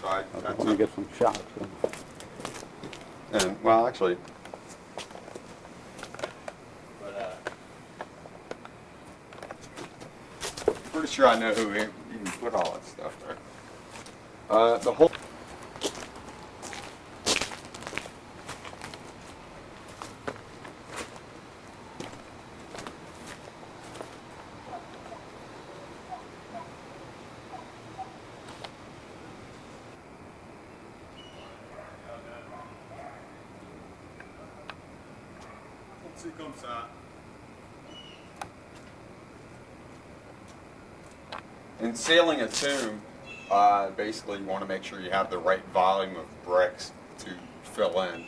So I Let me get some shots. and well, actually, but pretty sure I know who even put all that stuff there. The whole. C'est comme ça. In sealing a tomb, basically you want to make sure you have the right volume of bricks to fill in.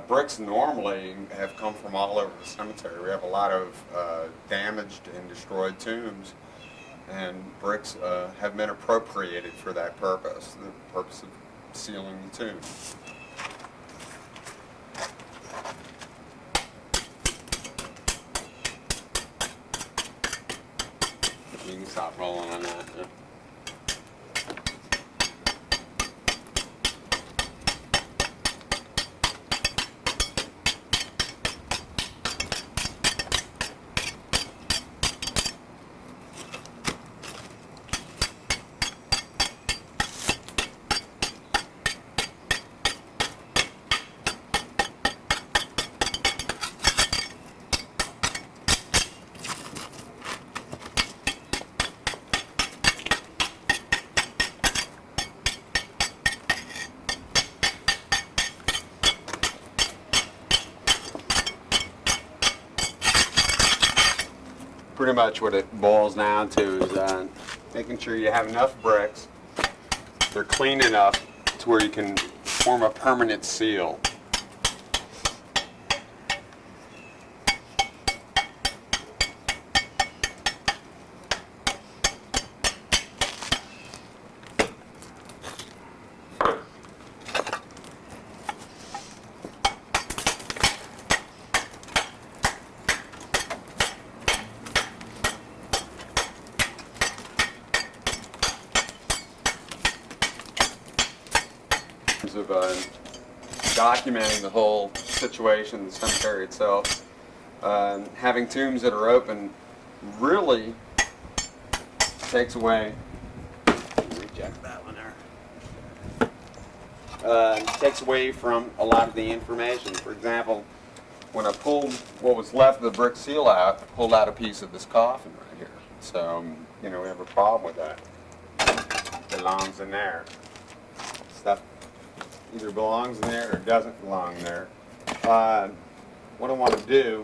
Bricks normally have come from all over the cemetery. We have a lot of damaged and destroyed tombs, and bricks have been appropriated for that purpose, the purpose of sealing the tomb. You can stop rolling on that. Yeah. Pretty much what it boils down to is making sure you have enough bricks, they're clean enough to where you can form a permanent seal. Of documenting the whole situation, the cemetery itself. Having tombs that are open really takes away. Reject that one there. Takes away from a lot of the information. For example, when I pulled what was left of the brick seal out, I pulled out a piece of this coffin right here. So we have a problem with that. It belongs in there. Stuff either belongs in there or doesn't belong there. What I want to do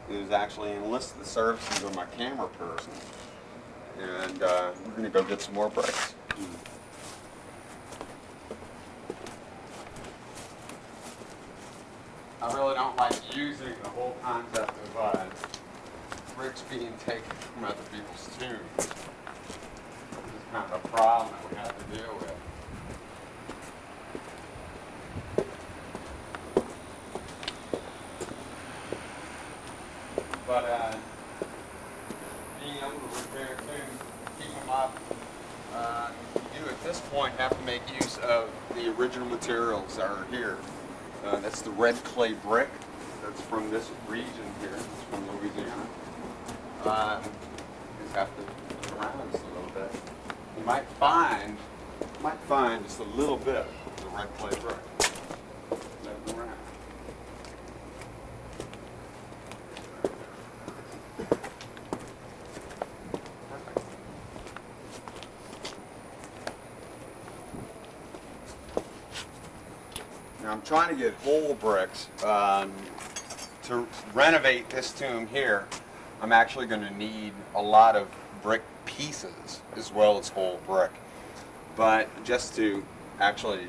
is actually enlist the services of my camera person, and we're going to go get some more bricks. I really don't like using the whole concept of bricks being taken from other people's tombs. Kind of a problem that we have to deal with. But being able to repair tombs, keep them up, you at this point have to make use of the original materials that are here. That's the red clay brick. That's from this region here. It's from Louisiana. You just have to look around just a little bit. You might find just a little bit of the red clay brick. Let around. Perfect. Now I'm trying to get whole bricks to renovate this tomb here. I'm actually going to need a lot of brick pieces as well as whole brick. But just to actually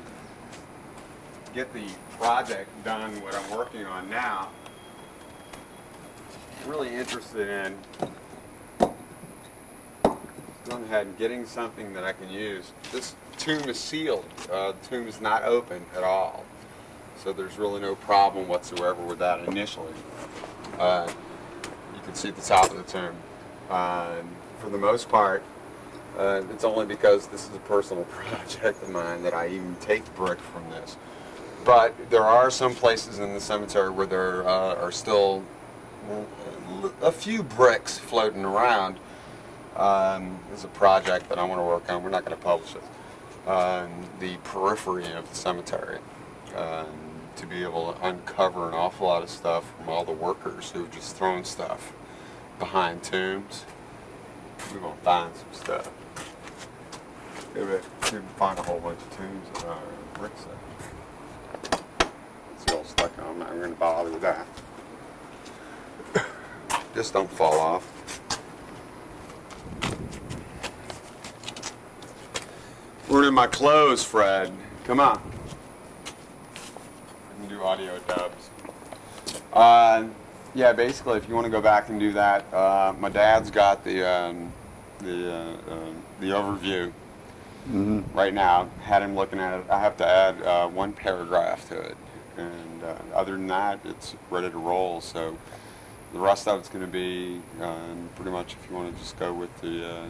get the project done, what I'm working on now, I'm really interested in going ahead and getting something that I can use. This tomb is sealed. The tomb is not open at all. So there's really no problem whatsoever with that initially. You can see at the top of the tomb. for the most part. It's only because this is a personal project of mine that I even take brick from this. But there are some places in the cemetery where there are still a few bricks floating around. It's a project that I want to work on. We're not going to publish it. The periphery of the cemetery. To be able to uncover an awful lot of stuff from all the workers who've just thrown stuff behind tombs. We're going to find some stuff. Maybe we can find a whole bunch of tombs and bricks there. It's all stuck on. I'm not going to bother with that. Just don't fall off. We're in my clothes, Fred. Come on. I can do audio dubs. Yeah, basically, if you want to go back and do that, my dad's got the overview right now. Had him looking at it. I have to add one paragraph to it, and other than that, it's ready to roll. So the rest of it's going to be pretty much if you want to just go with the